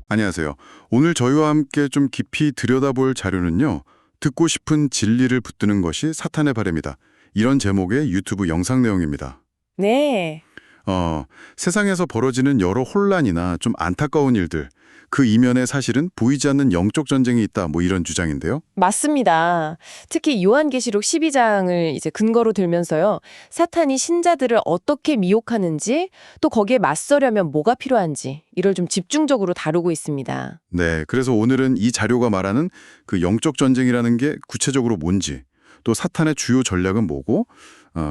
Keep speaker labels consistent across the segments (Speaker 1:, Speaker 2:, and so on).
Speaker 1: 안녕하세요. 오늘 저희와 함께 좀 깊이 들여다볼 자료는요. 듣고 싶은 진리를 붙드는 것이 사탄의 바램이다. 이런 제목의 유튜브 영상 내용입니다.
Speaker 2: 네,
Speaker 1: 세상에서 벌어지는 여러 혼란이나 좀 안타까운 일들, 그 이면에 사실은 보이지 않는 영적 전쟁이 있다, 뭐 이런 주장인데요.
Speaker 2: 맞습니다. 특히 요한계시록 12장을 이제 근거로 들면서요. 사탄이 신자들을 어떻게 미혹하는지, 또 거기에 맞서려면 뭐가 필요한지, 이걸 좀 집중적으로 다루고 있습니다.
Speaker 1: 네, 그래서 오늘은 이 자료가 말하는 그 영적 전쟁이라는 게 구체적으로 뭔지, 또 사탄의 주요 전략은 뭐고,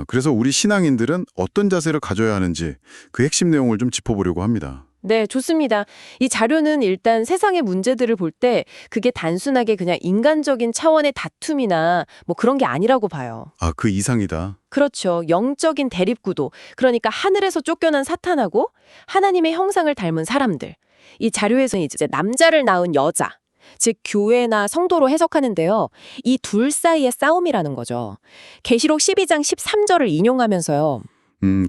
Speaker 1: 그래서 우리 신앙인들은 어떤 자세를 가져야 하는지 그 핵심 내용을 좀 짚어보려고 합니다.
Speaker 2: 네, 좋습니다. 이 자료는 일단 세상의 문제들을 볼 때 그게 단순하게 그냥 인간적인 차원의 다툼이나 뭐 그런 게 아니라고 봐요.
Speaker 1: 아, 그 이상이다.
Speaker 2: 그렇죠. 영적인 대립구도. 그러니까 하늘에서 쫓겨난 사탄하고 하나님의 형상을 닮은 사람들. 이 자료에서는 이제 남자를 낳은 여자, 즉 교회나 성도로 해석하는데요. 이 둘 사이의 싸움이라는 거죠. 계시록 12장 13절을 인용하면서요.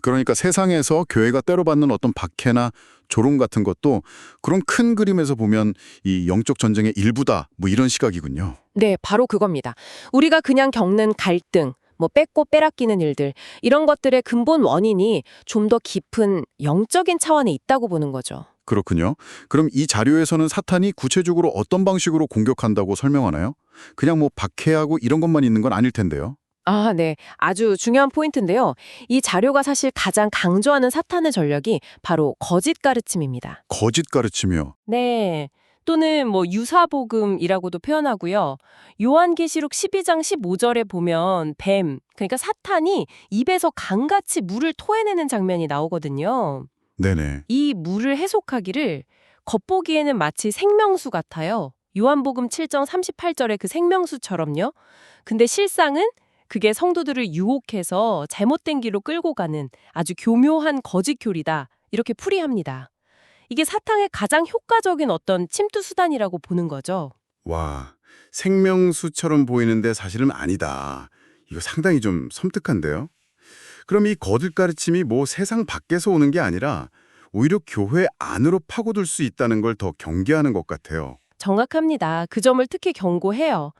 Speaker 1: 그러니까 세상에서 교회가 때로 받는 어떤 박해나 조롱 같은 것도 그런 큰 그림에서 보면 이 영적 전쟁의 일부다, 뭐 이런 시각이군요.
Speaker 2: 네, 바로 그겁니다. 우리가 그냥 겪는 갈등, 뭐 뺏고 빼앗기는 일들, 이런 것들의 근본 원인이 좀 더 깊은 영적인 차원에 있다고 보는 거죠.
Speaker 1: 그렇군요. 그럼 이 자료에서는 사탄이 구체적으로 어떤 방식으로 공격한다고 설명하나요? 그냥 뭐 박해하고 이런 것만 있는 건 아닐 텐데요.
Speaker 2: 아, 네. 아주 중요한 포인트인데요. 이 자료가 사실 가장 강조하는 사탄의 전략이 바로 거짓 가르침입니다.
Speaker 1: 거짓 가르치며.
Speaker 2: 네. 또는 뭐 유사복음이라고도 표현하고요. 요한계시록 12장 15절에 보면 뱀, 그러니까 사탄이 입에서 강같이 물을 토해내는 장면이 나오거든요.
Speaker 1: 네네.
Speaker 2: 이 물을 해석하기를 겉보기에는 마치 생명수 같아요. 요한복음 7장 38절의 그 생명수처럼요. 근데 실상은 그게 성도들을 유혹해서 잘못된 길로 끌고 가는 아주 교묘한 거짓 교리다. 이렇게 풀이합니다. 이게 사탄의 가장 효과적인 어떤 침투 수단이라고 보는 거죠.
Speaker 1: 와, 생명수처럼 보이는데 사실은 아니다. 이거 상당히 좀 섬뜩한데요. 그럼 이 거짓 가르침이 뭐 세상 밖에서 오는 게 아니라 오히려 교회 안으로 파고들 수 있다는 걸 더 경계하는 것 같아요.
Speaker 2: 정확합니다. 그 점을 특히 경고해요.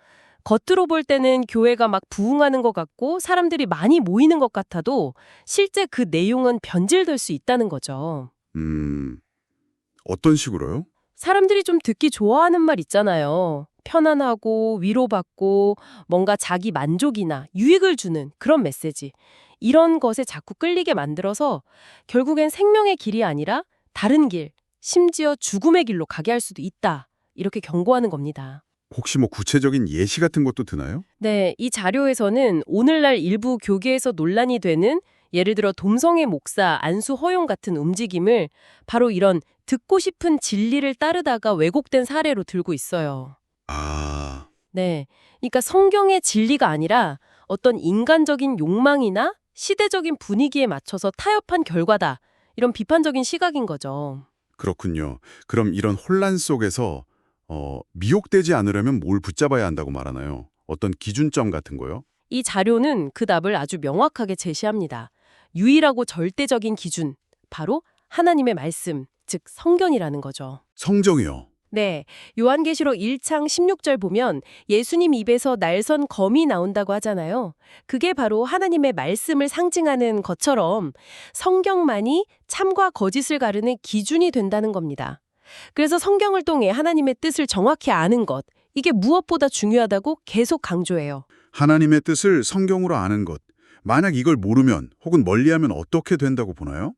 Speaker 2: 겉으로 볼 때는 교회가 막 부흥하는 것 같고 사람들이 많이 모이는 것 같아도 실제 그 내용은 변질될 수 있다는 거죠.
Speaker 1: 어떤 식으로요?
Speaker 2: 사람들이 좀 듣기 좋아하는 말 있잖아요. 편안하고 위로받고 뭔가 자기 만족이나 유익을 주는 그런 메시지. 이런 것에 자꾸 끌리게 만들어서 결국엔 생명의 길이 아니라 다른 길, 심지어 죽음의 길로 가게 할 수도 있다. 이렇게 경고하는 겁니다.
Speaker 1: 혹시 뭐 구체적인 예시 같은 것도 드나요?
Speaker 2: 네, 이 자료에서는 오늘날 일부 교계에서 논란이 되는 예를 들어 dom성애 목사 안수 허용 같은 움직임을 바로 이런 듣고 싶은 진리를 따르다가 왜곡된 사례로 들고 있어요.
Speaker 1: 아,
Speaker 2: 네, 그러니까 성경의 진리가 아니라 어떤 인간적인 욕망이나 시대적인 분위기에 맞춰서 타협한 결과다. 이런 비판적인 시각인 거죠.
Speaker 1: 그렇군요. 그럼 이런 혼란 속에서 미혹되지 않으려면 뭘 붙잡아야 한다고 말하나요? 어떤 기준점 같은 거요?
Speaker 2: 이 자료는 그 답을 아주 명확하게 제시합니다. 유일하고 절대적인 기준, 바로 하나님의 말씀, 즉 성경이라는 거죠.
Speaker 1: 성정이요.
Speaker 2: 네, 요한계시록 1장 16절 보면 예수님 입에서 날선 검이 나온다고 하잖아요. 그게 바로 하나님의 말씀을 상징하는 것처럼 성경만이 참과 거짓을 가르는 기준이 된다는 겁니다. 그래서 성경을 통해 하나님의 뜻을 정확히 아는 것, 이게 무엇보다 중요하다고 계속 강조해요.
Speaker 1: 하나님의 뜻을 성경으로 아는 것. 만약 이걸 모르면 혹은 멀리하면 어떻게 된다고 보나요?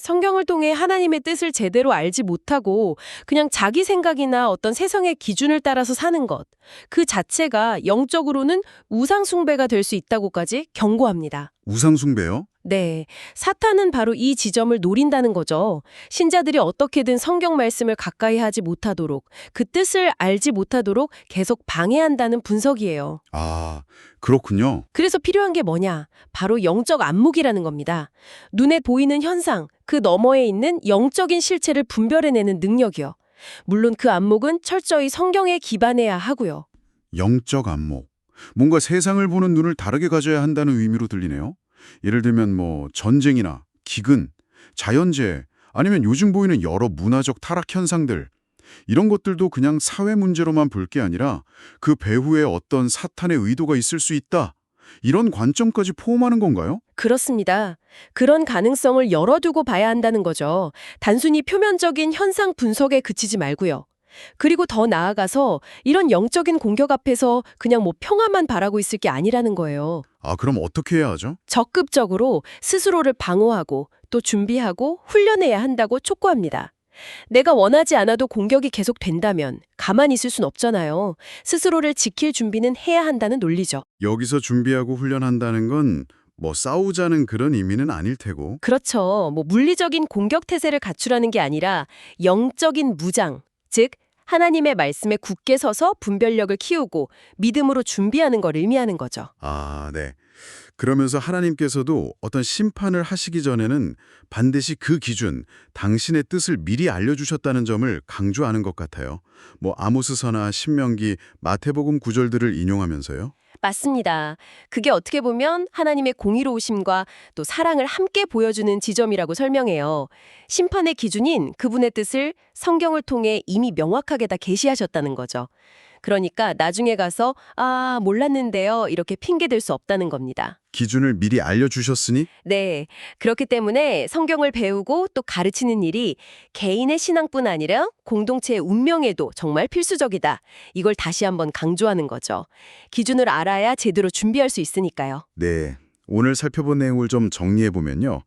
Speaker 2: 성경을 통해 하나님의 뜻을 제대로 알지 못하고 그냥 자기 생각이나 어떤 세상의 기준을 따라서 사는 것, 그 자체가 영적으로는 우상숭배가 될 수 있다고까지 경고합니다.
Speaker 1: 우상숭배요?
Speaker 2: 네, 사탄은 바로 이 지점을 노린다는 거죠. 신자들이 어떻게든 성경 말씀을 가까이 하지 못하도록, 그 뜻을 알지 못하도록 계속 방해한다는 분석이에요.
Speaker 1: 아, 그렇군요.
Speaker 2: 그래서 필요한 게 뭐냐? 바로 영적 안목이라는 겁니다. 눈에 보이는 현상, 그 너머에 있는 영적인 실체를 분별해내는 능력이요. 물론 그 안목은 철저히 성경에 기반해야 하고요.
Speaker 1: 영적 안목. 뭔가 세상을 보는 눈을 다르게 가져야 한다는 의미로 들리네요. 예를 들면 뭐 전쟁이나 기근, 자연재해, 아니면 요즘 보이는 여러 문화적 타락 현상들, 이런 것들도 그냥 사회 문제로만 볼 게 아니라 그 배후에 어떤 사탄의 의도가 있을 수 있다. 이런 관점까지 포함하는 건가요?
Speaker 2: 그렇습니다. 그런 가능성을 열어두고 봐야 한다는 거죠. 단순히 표면적인 현상 분석에 그치지 말고요. 그리고 더 나아가서 이런 영적인 공격 앞에서 그냥 뭐 평화만 바라고 있을 게 아니라는 거예요.
Speaker 1: 아, 그럼 어떻게 해야 하죠?
Speaker 2: 적극적으로 스스로를 방어하고 또 준비하고 훈련해야 한다고 촉구합니다. 내가 원하지 않아도 공격이 계속된다면 가만히 있을 순 없잖아요. 스스로를 지킬 준비는 해야 한다는 논리죠.
Speaker 1: 여기서 준비하고 훈련한다는 건 뭐 싸우자는 그런 의미는 아닐 테고.
Speaker 2: 그렇죠. 뭐 물리적인 공격 태세를 갖추라는 게 아니라 영적인 무장, 즉 하나님의 말씀에 굳게 서서 분별력을 키우고 믿음으로 준비하는 걸 의미하는 거죠.
Speaker 1: 아, 네. 그러면서 하나님께서도 어떤 심판을 하시기 전에는 반드시 그 기준, 당신의 뜻을 미리 알려주셨다는 점을 강조하는 것 같아요. 뭐 아모스서나 신명기, 마태복음 구절들을 인용하면서요.
Speaker 2: 맞습니다. 그게 어떻게 보면 하나님의 공의로우심과 또 사랑을 함께 보여주는 지점이라고 설명해요. 심판의 기준인 그분의 뜻을 성경을 통해 이미 명확하게 다 계시하셨다는 거죠. 그러니까 나중에 가서 아, 몰랐는데요. 이렇게 핑계댈 수 없다는 겁니다.
Speaker 1: 기준을 미리 알려주셨으니
Speaker 2: 네. 그렇기 때문에 성경을 배우고 또 가르치는 일이 개인의 신앙뿐 아니라 공동체의 운명에도 정말 필수적이다. 이걸 다시 한번 강조하는 거죠. 기준을 알아야 제대로 준비할 수 있으니까요.
Speaker 1: 네. 오늘 살펴본 내용을 좀 정리해보면요.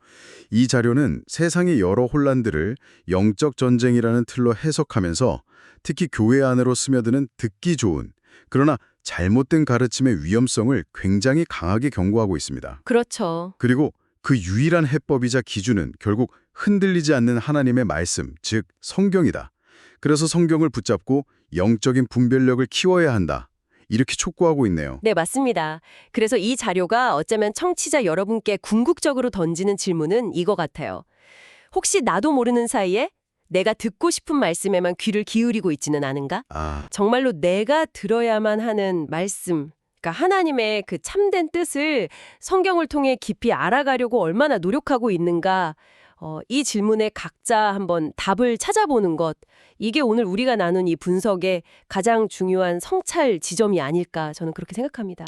Speaker 1: 이 자료는 세상의 여러 혼란들을 영적 전쟁이라는 틀로 해석하면서 특히 교회 안으로 스며드는 듣기 좋은, 그러나 잘못된 가르침의 위험성을 굉장히 강하게 경고하고 있습니다.
Speaker 2: 그렇죠.
Speaker 1: 그리고 그 유일한 해법이자 기준은 결국 흔들리지 않는 하나님의 말씀, 즉 성경이다. 그래서 성경을 붙잡고 영적인 분별력을 키워야 한다. 이렇게 촉구하고 있네요.
Speaker 2: 네, 맞습니다. 그래서 이 자료가 어쩌면 청취자 여러분께 궁극적으로 던지는 질문은 이거 같아요. 혹시 나도 모르는 사이에 내가 듣고 싶은 말씀에만 귀를 기울이고 있지는 않은가?
Speaker 1: 아,
Speaker 2: 정말로 내가 들어야만 하는 말씀, 그러니까 하나님의 그 참된 뜻을 성경을 통해 깊이 알아가려고 얼마나 노력하고 있는가, 이 질문에 각자 한번 답을 찾아보는 것, 이게 오늘 우리가 나눈 이 분석의 가장 중요한 성찰 지점이 아닐까 저는 그렇게 생각합니다.